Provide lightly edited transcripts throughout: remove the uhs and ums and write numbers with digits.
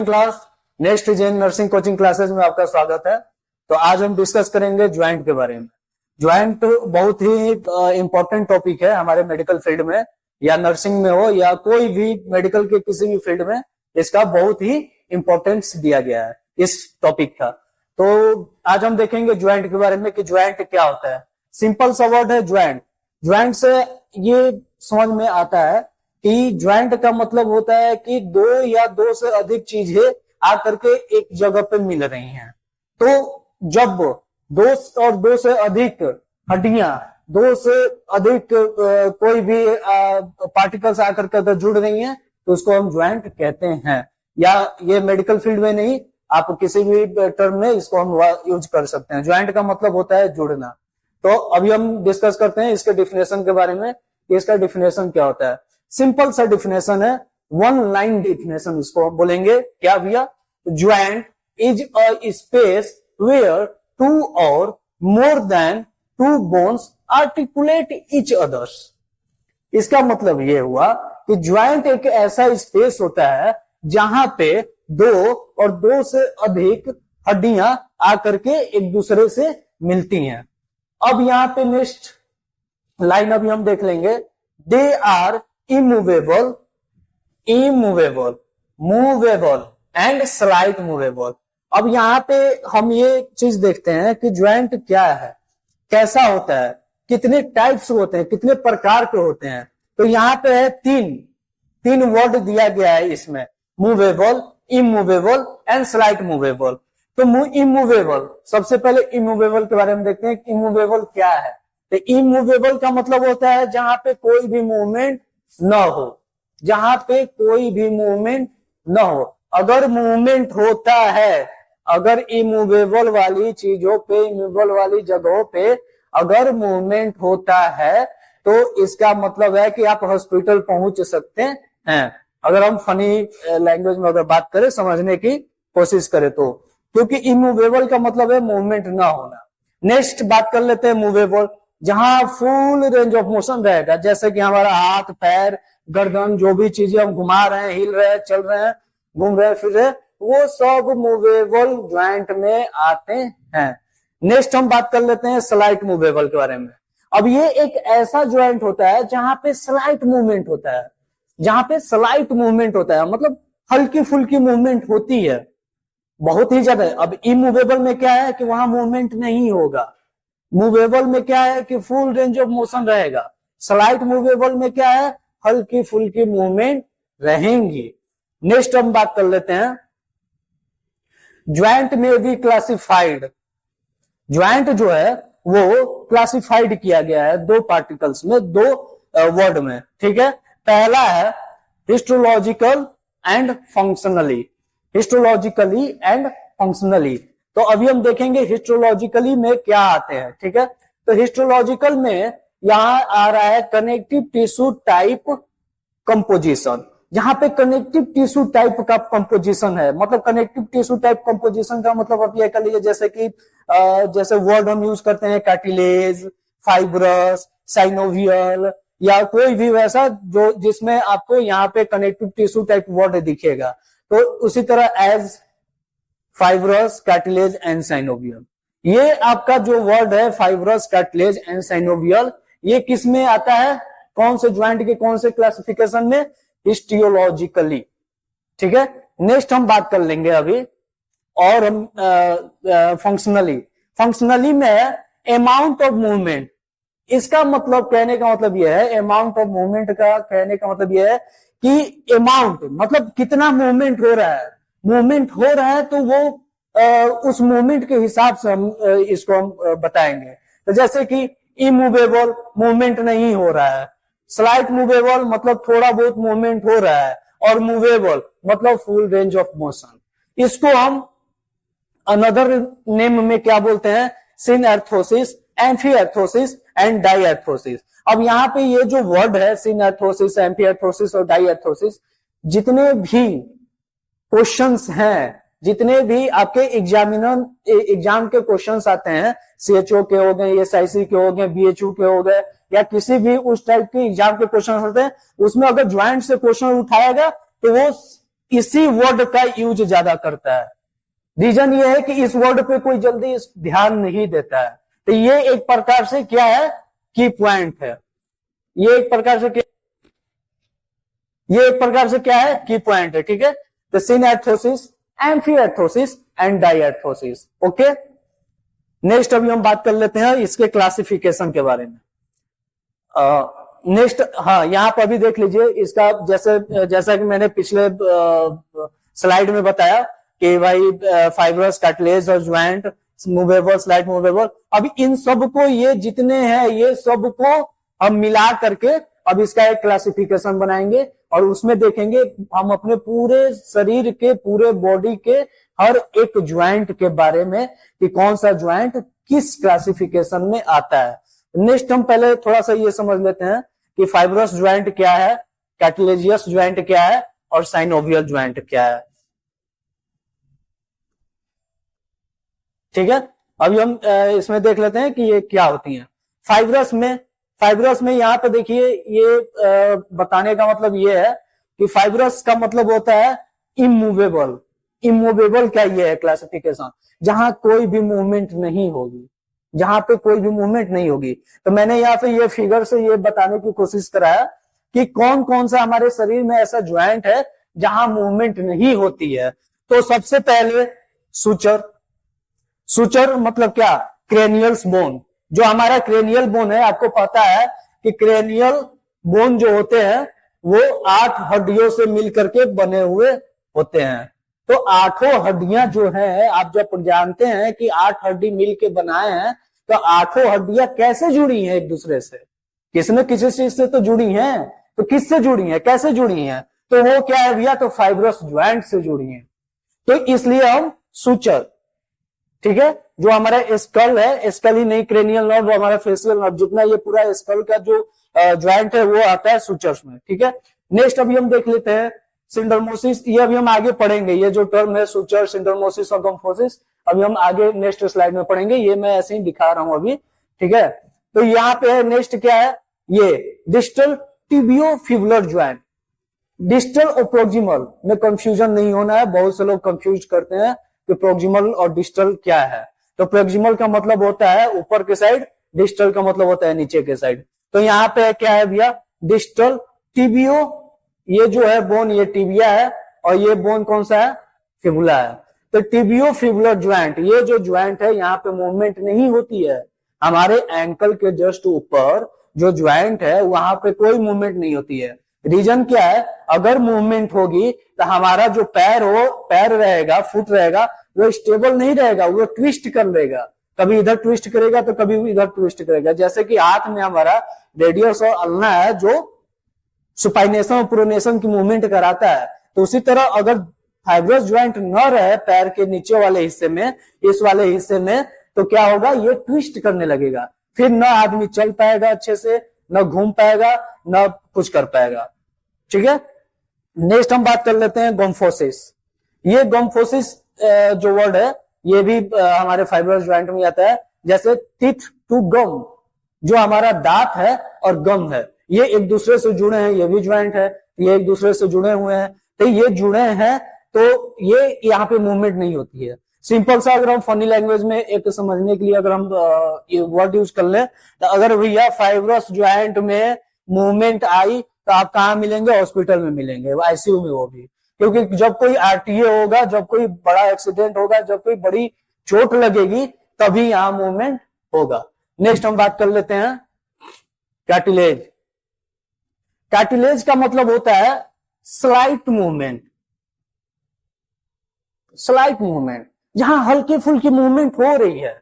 Class next gen nursing coaching classes में आपका स्वागत है। तो आज हम डिस्कस करेंगे ज्वाइंट के बारे में। ज्वाइंट बहुत ही इंपॉर्टेंट टॉपिक है हमारे मेडिकल फील्ड में, या नर्सिंग में हो या कोई भी मेडिकल के किसी भी फील्ड में, इसका बहुत ही इंपॉर्टेंस दिया गया है इस टॉपिक का। तो आज हम देखेंगे ज्वाइंट के बारे में कि ज्वाइंट क्या होता है। सिंपल सा वर्ड है ज्वाइंट। ज्वाइंट से ये समझ में आता है कि ज्वाइंट का मतलब होता है कि दो या दो से अधिक चीजें आकर के एक जगह पे मिल रही हैं। तो जब दो और दो से अधिक हड्डियां, दो से अधिक कोई भी पार्टिकल्स आकर के जुड़ रही हैं तो उसको हम ज्वाइंट कहते हैं। या ये मेडिकल फील्ड में नहीं, आप किसी भी टर्म में इसको हम यूज कर सकते हैं। ज्वाइंट का मतलब होता है जुड़ना। तो अभी हम डिस्कस करते हैं इसके डिफिनेशन के बारे में कि इसका डिफिनेशन क्या होता है। सिंपल सा डिफिनेशन है, वन लाइन डिफिनेशन इसको बोलेंगे। क्या भैया? Joint is a space where two or more than two bones articulate each others. इसका मतलब ये हुआ कि ज्वाइंट एक ऐसा स्पेस होता है जहां पे दो और दो से अधिक हड्डियां आकर के एक दूसरे से मिलती हैं। अब यहां पे नेक्स्ट लाइन अभी हम देख लेंगे। They are immovable, movable and slight movable. अब यहाँ पे हम ये चीज देखते हैं कि ज्वाइंट क्या है, कैसा होता है, कितने टाइप्स होते हैं, कितने प्रकार के होते हैं। तो यहाँ पे है तीन वर्ड दिया गया है इसमें, movable, immovable and slight movable. तो इमूवेबल, सबसे पहले इमूवेबल के बारे में देखते हैं कि इमूवेबल क्या है। तो इमूवेबल का मतलब होता है जहां पे कोई भी मूवमेंट न हो, जहां पे कोई भी मूवमेंट न हो। अगर मूवमेंट होता है, अगर इमूवेबल वाली चीजों पे, इमूवेबल वाली जगहों पे अगर मूवमेंट होता है तो इसका मतलब है कि आप हॉस्पिटल पहुंच सकते हैं। अगर हम फनी लैंग्वेज में अगर बात करें, समझने की कोशिश करें तो, क्योंकि इमूवेबल का मतलब है मूवमेंट ना होना। नेक्स्ट बात कर लेते हैं मूवेबल, जहां फुल रेंज ऑफ मोशन रहेगा, जैसे कि हमारा हाथ, पैर, गर्दन, जो भी चीजें हम घुमा रहे हैं, हिल रहे हैं, चल रहे हैं, घूम रहे हैं, फिर रहे, वो सब मूवेबल ज्वाइंट में आते हैं। नेक्स्ट हम बात कर लेते हैं स्लाइट मूवेबल के बारे में। अब ये एक ऐसा ज्वाइंट होता है जहां पे स्लाइट मूवमेंट होता है, जहां पे स्लाइट मूवमेंट होता है, मतलब हल्की फुल्की मूवमेंट होती है, बहुत ही ज्यादा। अब इमूवेबल में क्या है कि वहां मूवमेंट नहीं होगा। मूवेबल में क्या है कि फुल रेंज ऑफ मोशन रहेगा। स्लाइट मूवेबल में क्या है, हल्की फुल्की मूवमेंट रहेंगी। नेक्स्ट हम बात कर लेते हैं, ज्वाइंट में भी क्लासिफाइड। ज्वाइंट जो है वो क्लासिफाइड किया गया है दो पार्टिकल्स में, दो वर्ड में, ठीक है। पहला है histological and functionally. Histologically and functionally. तो अभी हम देखेंगे हिस्टोलॉजिकली में क्या आते हैं, ठीक है। तो हिस्टोलॉजिकल में यहां आ रहा है कनेक्टिव टिश्यू टाइप कंपोजिशन। जहां पे कनेक्टिव टिश्यू टाइप का कंपोजिशन है, मतलब कनेक्टिव टिश्यू टाइप कंपोजिशन का मतलब आप ये कर लीजिए, जैसे कि जैसे वर्ड हम यूज करते हैं कार्टिलेज, फाइब्रस, साइनोवियल, या कोई भी वैसा जो जिसमें आपको यहाँ पे कनेक्टिव टिश्यू टाइप वर्ड दिखेगा। तो उसी तरह as, fibrous, cartilage and synovial. ये आपका जो वर्ड है फाइब्रस, कार्टिलेज एंड साइनोवियल, ये किस में आता है, कौन से ज्वाइंट के कौन से क्लासिफिकेशन में? हिस्टियोलॉजिकली, ठीक है। नेक्स्ट हम बात कर लेंगे अभी, और हम फंक्शनली। फंक्शनली में अमाउंट ऑफ मूवमेंट। इसका मतलब, कहने का मतलब यह है, अमाउंट ऑफ मूवमेंट का कहने का मतलब यह है कि अमाउंट मतलब कितना मूवमेंट हो रहा है। मूवमेंट हो रहा है तो वो उस मूवमेंट के हिसाब से हम इसको हम बताएंगे। तो जैसे कि इमूवेबल, मूवमेंट नहीं हो रहा है। स्लाइट मूवेबल मतलब थोड़ा बहुत मूवमेंट हो रहा है, और मूवेबल मतलब फुल रेंज ऑफ मोशन। इसको हम अनदर नेम में क्या बोलते हैं? सिनएर्थोसिस, एम्फीएर्थोसिस एंड डाईएर्थोसिस। अब यहाँ पे ये जो वर्ड है सिनएर्थोसिस, एम्फीएर्थोसिस और डाईएर्थोसिस, जितने भी क्वेश्चंस हैं, जितने भी आपके एग्जाम के क्वेश्चंस आते हैं, सीएचओ के हो गए, एसआईसी के हो गए, बीएचयू के हो गए, या किसी भी उस टाइप के एग्जाम के क्वेश्चन आते हैं, उसमें अगर ज्वाइंट से क्वेश्चन उठाएगा तो वो इसी वर्ड का यूज ज्यादा करता है। रीजन ये है कि इस वर्ड पे कोई जल्दी ध्यान नहीं देता है। तो ये एक प्रकार से क्या है, की पॉइंट है। ये एक प्रकार से क्या है, की पॉइंट है। ठीक है, तो सिनएर्थोसिस, एम्फीएर्थोसिस एंड डायएर्थोसिस। ओके, नेक्स्ट अभी हम बात कर लेते हैं इसके क्लासिफिकेशन के बारे में। नेक्स्ट, हाँ, यहाँ पर भी देख लीजिए इसका, जैसा कि मैंने पिछले स्लाइड में बताया कि भाई फाइब्रस, कार्टिलेज और ज्वाइंट, मूवेबल, स्लाइट मूवेबल। अब इन सबको, ये जितने हैं ये सबको हम मिला करके अब इसका एक क्लासिफिकेशन बनाएंगे और उसमें देखेंगे हम अपने पूरे शरीर के, पूरे बॉडी के हर एक ज्वाइंट के बारे में कि कौन सा ज्वाइंट किस क्लासिफिकेशन में आता है। नेक्स्ट हम पहले थोड़ा सा ये समझ लेते हैं कि फाइब्रस ज्वाइंट क्या है, कार्टिलेजियस ज्वाइंट क्या है और साइनोवियल ज्वाइंट क्या है। ठीक है, अभी हम इसमें देख लेते हैं कि ये क्या होती हैं। फाइब्रस में यहाँ पे देखिए, ये बताने का मतलब ये है कि फाइब्रस का मतलब होता है इमूवेबल। इमूवेबल क्या ये है क्लासिफिकेशन, जहां कोई भी मूवमेंट नहीं होगी, जहां पे कोई भी मूवमेंट नहीं होगी। तो मैंने यहाँ पे ये फिगर से ये बताने की कोशिश कराया कि कौन कौन सा हमारे शरीर में ऐसा ज्वाइंट है जहां मूवमेंट नहीं होती है। तो सबसे पहले सुचर मतलब क्या, क्रेनियल्स बोन। जो हमारा क्रेनियल बोन है, आपको पता है कि क्रेनियल बोन जो होते हैं वो 8 हड्डियों से मिलकर के बने हुए होते हैं। तो 8 हड्डियां जो है, आप जब जानते हैं कि 8 हड्डी मिल के बनाए हैं, तो 8 हड्डियां कैसे जुड़ी हैं एक दूसरे से, किसी न किसी चीज से तो जुड़ी हैं। तो किससे जुड़ी हैं, कैसे जुड़ी हैं, तो वो क्या है भैया, तो फाइब्रस ज्वाइंट से जुड़ी हैं। तो इसलिए हम सुचर, ठीक है, जो हमारा स्कल है, स्कल ही नहीं, क्रेनियल नर्व, हमारा फेशियल नर्व, जितना ये पूरा स्कल का जो ज्वाइंट है वो आता है सुचर्स में। ठीक है, नेक्स्ट अभी हम देख लेते हैं सिंडरमोसिस। ये अभी हम आगे पढ़ेंगे, ये जो टर्म है सुचर, सिंडरमोसिस और गम्फोसिस, अभी हम आगे नेक्स्ट स्लाइड में पढ़ेंगे। ये मैं ऐसे ही दिखा रहा हूं अभी। ठीक है, तो यहाँ पे है नेक्स्ट क्या है, ये डिस्टल टिबियोफिबुलर ज्वाइंट। डिस्टल और प्रोक्सिमल में कंफ्यूजन नहीं होना है, बहुत से लोग कंफ्यूज करते हैं कि प्रोक्सिमल और डिस्टल क्या है। तो प्रोक्सिमल का मतलब होता है ऊपर के साइड, डिस्टल का मतलब होता है नीचे के साइड। तो यहाँ पे क्या है भैया, डिस्टल टिबियो, ये जो है बोन, ये टिबिया है, और ये बोन कौन सा है, फिबुला है। तो टिबियो फिबुलर ज्वाइंट, ये जो ज्वाइंट है यहाँ पे मूवमेंट नहीं होती है। हमारे एंकल के जस्ट ऊपर जो ज्वाइंट है वहां पे कोई मूवमेंट नहीं होती है। रीजन क्या है, अगर मूवमेंट होगी तो हमारा जो पैर रहेगा, फुट रहेगा, वो स्टेबल नहीं रहेगा, वो ट्विस्ट कर लेगा, कभी इधर ट्विस्ट करेगा तो कभी इधर ट्विस्ट करेगा। जैसे कि हाथ में हमारा रेडियस और अल्ना है जो सुपाइनेशन और प्रोनेशन की मूवमेंट कराता है, तो उसी तरह अगर फाइब्रस ज्वाइंट न रहे पैर के नीचे वाले हिस्से में, इस वाले हिस्से में, तो क्या होगा, ये ट्विस्ट करने लगेगा। फिर न आदमी चल पाएगा अच्छे से, न घूम पाएगा, न कुछ कर पाएगा। ठीक है, नेक्स्ट हम बात कर लेते हैं गम्फोसिस। ये गम्फोसिस जो वर्ड है ये भी हमारे फाइब्रस ज्वाइंट में आता है। जैसे टीथ टू गम, जो हमारा दांत है और गम है, ये एक दूसरे से जुड़े हैं, ये भी ज्वाइंट है, ये एक दूसरे से जुड़े हुए हैं। तो ये जुड़े हैं तो ये यहाँ पे मूवमेंट नहीं होती है। सिंपल सा अगर हम फनी लैंग्वेज में एक समझने के लिए अगर हम ये वर्ड यूज कर ले, तो अगर भैया फाइब्रस ज्वाइंट में मूवमेंट आई तो आप कहाँ मिलेंगे, हॉस्पिटल में मिलेंगे, आईसीयू में। वो भी क्योंकि जब कोई आरटीए होगा, जब कोई बड़ा एक्सीडेंट होगा, जब कोई बड़ी चोट लगेगी, तभी यहाँ मूवमेंट होगा। नेक्स्ट हम बात कर लेते हैं कार्टिलेज। कार्टिलेज का मतलब होता है स्लाइट मूवमेंट। स्लाइट मूवमेंट, जहां हल्की फुल्की मूवमेंट हो रही है।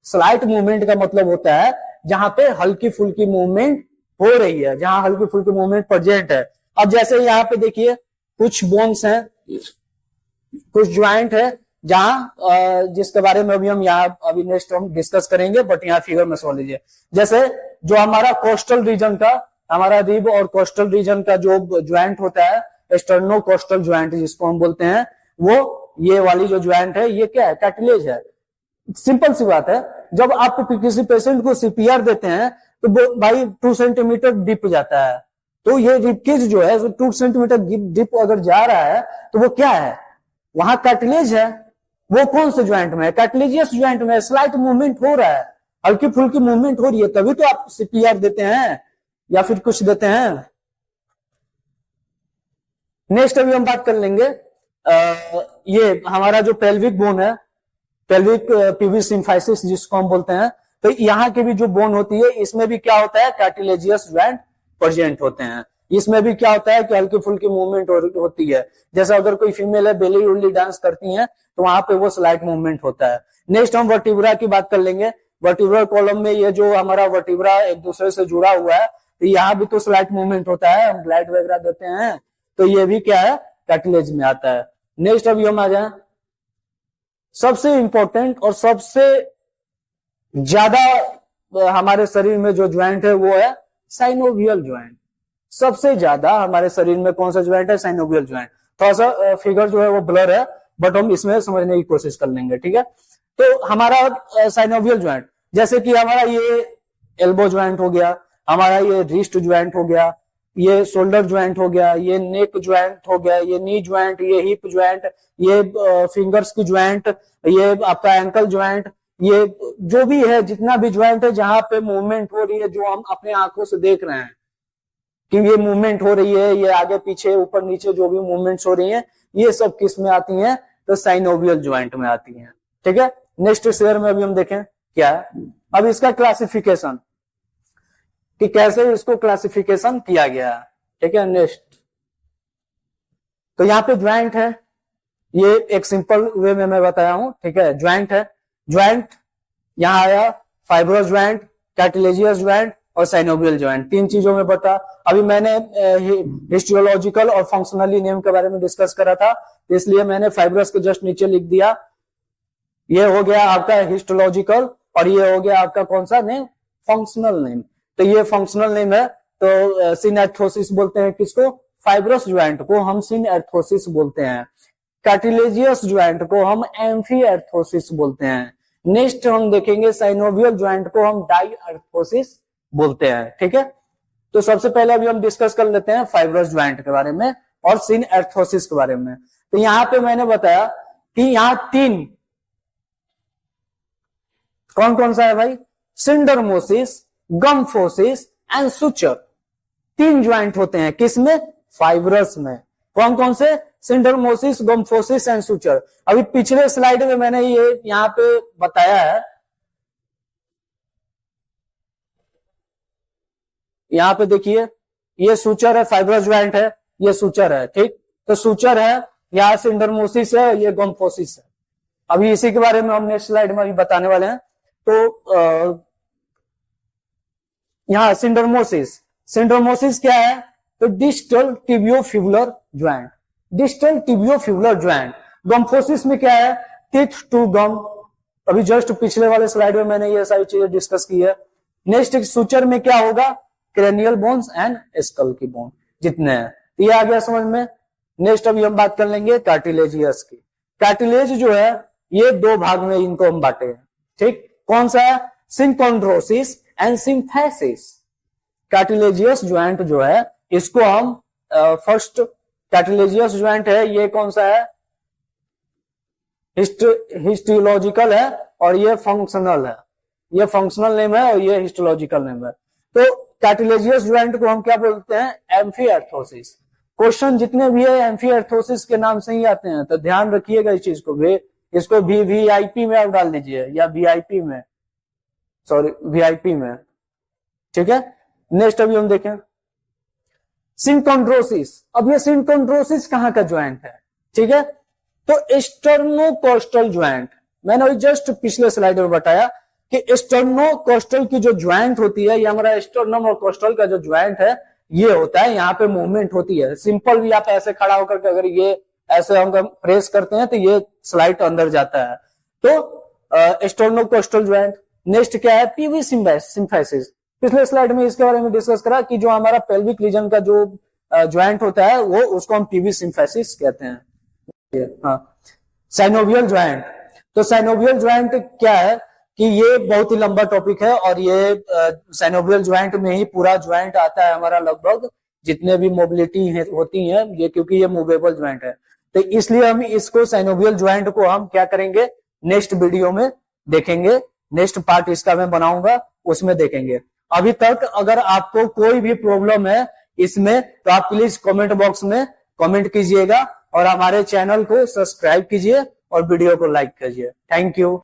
स्लाइट मूवमेंट का मतलब होता है जहां पे हल्की फुल्की मूवमेंट हो रही है, जहां हल्की फुल्की मूवमेंट प्रेजेंट है। अब जैसे यहाँ पे देखिए कुछ बोन्स हैं, कुछ ज्वाइंट है, जहां जिसके बारे में हम यहाँ अभी नेक्स्ट हम डिस्कस करेंगे, बट यहाँ फिगर में समझ लीजिए। जैसे जो हमारा कोस्टल रीजन का, हमारा रिब और कोस्टल रीजन का जो ज्वाइंट होता है, स्टर्नो कोस्टल ज्वाइंट जिसको हम बोलते हैं, वो ये वाली जो ज्वाइंट है ये क्या है, कार्टिलेज है। सिंपल सी बात है, जब आप किसी पेशेंट को सीपीआर देते हैं तो भाई 2 सेंटीमीटर डिप जाता है, तो ये रिबकेज जो है 2 सेंटीमीटर डिप अगर जा रहा है तो वो क्या है, वहां कार्टिलेज है। वो कौन से ज्वाइंट में है, कार्टिलेजियस ज्वाइंट में। स्लाइट मूवमेंट हो रहा है, हल्की फुल्की मूवमेंट हो रही है, तभी तो आप सीपीआर देते हैं या फिर कुछ देते हैं। नेक्स्ट अभी हम बात कर लेंगे ये हमारा जो पेल्विक बोन है, पेल्विक पीवी सिम्फाइसिस जिसको हम बोलते हैं, तो यहाँ की भी जो बोन होती है इसमें भी क्या होता है, कार्टिलेजियस ज्वाइंट प्रेजेंट होते हैं। इसमें भी क्या होता है कि हल्की फुल्की मूवमेंट होती है, जैसा अगर कोई फीमेल है बेली उल्ली डांस करती है तो वहां पे वो स्लाइट मूवमेंट होता है। नेक्स्ट हम वर्टिब्रा की बात कर लेंगे। वर्टिब्रल कॉलम में ये जो हमारा वर्टिब्रा एक दूसरे से जुड़ा हुआ है, तो यहाँ भी तो स्लाइट मूवमेंट होता है, हम ग्लाइड वगैरह देते हैं, तो ये भी क्या है, कार्टिलेज में आता है। नेक्स्ट अभी हम आ जाए सबसे इंपॉर्टेंट और सबसे ज्यादा हमारे शरीर में जो ज्वाइंट है वो है साइनोवियल ज्वाइंट। सबसे ज्यादा हमारे शरीर में कौन सा ज्वाइंट है, साइनोवियल ज्वाइंट। थोड़ा सा फिगर जो है वो ब्लर है, बट हम इसमें समझने की कोशिश कर लेंगे, ठीक है। तो हमारा साइनोवियल ज्वाइंट, जैसे कि हमारा ये एल्बो ज्वाइंट हो गया, हमारा ये रिस्ट ज्वाइंट हो गया, ये शोल्डर ज्वाइंट हो गया, ये नेक ज्वाइंट हो गया, ये नी ज्वाइंट, ये हिप ज्वाइंट, ये फिंगर्स की ज्वाइंट, ये आपका एंकल ज्वाइंट, ये जो भी है जितना भी ज्वाइंट है जहां पे मूवमेंट हो रही है, जो हम अपने आंखों से देख रहे हैं कि ये मूवमेंट हो रही है, ये आगे पीछे ऊपर नीचे जो भी मूवमेंट्स हो रही हैं, ये सब किस में आती हैं, तो साइनोवियल ज्वाइंट में आती हैं, ठीक है। नेक्स्ट शेयर में अभी हम देखें क्या है, अब इसका क्लासिफिकेशन कि कैसे इसको क्लासिफिकेशन किया गया है, ठीक है। नेक्स्ट तो यहाँ पे ज्वाइंट है, ये एक सिंपल वे में मैं बताया हूं, ठीक है। ज्वाइंट है, ज्वाइंट यहां आया फाइब्रोस ज्वाइंट, कार्टिलेजियस ज्वाइंट और साइनोवियल ज्वाइंट, तीन चीजों में बता। अभी मैंने हिस्टोलॉजिकल और फंक्शनली नेम के बारे में डिस्कस करा था, इसलिए मैंने फाइब्रोस के जस्ट नीचे लिख दिया। ये हो गया आपका हिस्टोलॉजिकल और ये हो गया आपका कौन सा नेम, फंक्शनल नेम। तो ये फंक्शनल नेम है, तो सिनएर्थोसिस बोलते हैं किसको, फाइब्रोस ज्वाइंट को हम सिनएर्थोसिस बोलते हैं। कार्टिलेजियस ज्वाइंट को हम एम्फीएर्थोसिस बोलते हैं। नेक्स्ट हम देखेंगे साइनोवियल ज्वाइंट को हम डाईएर्थोसिस बोलते हैं, ठीक है। तो सबसे पहले अभी हम डिस्कस कर लेते हैं फाइब्रोस ज्वाइंट के बारे में और सिनएर्थोसिस के बारे में। तो यहाँ पे मैंने बताया कि यहाँ तीन, कौन कौन सा है भाई, सिंडरमोसिस, गम्फोसिस एंड सुचर, तीन ज्वाइंट होते हैं किसमें, फाइब्रस में। कौन कौन से, सिंडरमोसिस, गम्फोसिस एंड सुचर। अभी पिछले स्लाइड में मैंने ये यहां पे बताया है, यहां पे देखिए ये सुचर है, फाइब्रस ज्वाइंट है, ये सुचर है, ठीक। तो सुचर है, यहाँ सिंडरमोसिस है, ये गम्फोसिस है। अभी इसी के बारे में हम नेक्स्ट स्लाइड में अभी बताने वाले हैं। तो यहाँ सिंडरमोसिस, सिंडरमोसिस क्या है, तो distal tibiofibular joint, distal tibiofibular joint. गम्फोसिस में क्या है, टिथ टू गम, अभी जस्ट पिछले वाले स्लाइड में मैंने ये सारी चीजें डिस्कस की है। नेक्स्ट सुचर में क्या होगा, क्रेनियल बोन्स एंड स्कल की बोन जितने हैं, ये आ गया समझ में। नेक्स्ट अभी हम बात कर लेंगे कार्टिलेजियस की। कार्टिलेज जो है ये दो भाग में इनको हम बांटे हैं, ठीक। कौन सा है, सिंकोंड्रोसिस एंड सिम्फेसिस। कार्टिलेजियस ज्वाइंट जो है इसको हम फर्स्ट कार्टिलेजियस ज्वाइंट है, ये कौन सा है, हिस्टोलॉजिकल है और ये फंक्शनल है, ये फंक्शनल नेम है और ये हिस्टोलॉजिकल नेम है। तो कार्टिलेजियस ज्वाइंट को हम क्या बोलते हैं, एम्फीएर्थोसिस। क्वेश्चन जितने भी है एम्फीएर्थोसिस के नाम से ही आते हैं, तो ध्यान रखिएगा इस चीज को भी, इसको भी वीआईपी में आप डाल दीजिए या वीआईपी में, सॉरी वीआईपी में, ठीक है। नेक्स्ट अभी हम देखें सिंकोंड्रोसिस। अब ये सिंकोंड्रोसिस कहां का ज्वाइंट है, ठीक है, तो स्टर्नोकोस्टल ज्वाइंट। मैंने अभी जस्ट पिछले स्लाइड में बताया कि स्टर्नोकोस्टल की जो ज्वाइंट होती है, ये हमारा स्टर्नम और कोस्टल का जो ज्वाइंट है ये होता है, यहाँ पे मूवमेंट होती है। सिंपल भी आप ऐसे खड़ा होकर के अगर ये ऐसे हम प्रेस करते हैं तो ये स्लाइड अंदर जाता है, तो स्टर्नोकोस्टल ज्वाइंट। नेक्स्ट क्या है, पीवी सिम्फेसिस। पिछले स्लाइड में इसके बारे में डिस्कस करा कि जो हमारा पेल्विक रीजन का जो ज्वाइंट होता है वो उसको हम पीवी सिम्फेसिस कहते हैं। हाँ, साइनोवियल ज्वाइंट। तो साइनोवियल ज्वाइंट क्या है कि ये बहुत ही लंबा टॉपिक है और ये साइनोवियल ज्वाइंट में ही पूरा ज्वाइंट आता है हमारा लगभग जितने भी मोबिलिटी होती है ये, क्योंकि ये मूवेबल ज्वाइंट है, तो इसलिए हम इसको साइनोवियल ज्वाइंट को हम क्या करेंगे, नेक्स्ट वीडियो में देखेंगे, नेक्स्ट पार्ट इसका मैं बनाऊंगा उसमें देखेंगे। अभी तक अगर आपको कोई भी प्रॉब्लम है इसमें तो आप प्लीज कमेंट बॉक्स में कमेंट कीजिएगा और हमारे चैनल को सब्सक्राइब कीजिए और वीडियो को लाइक कीजिए। Thank you.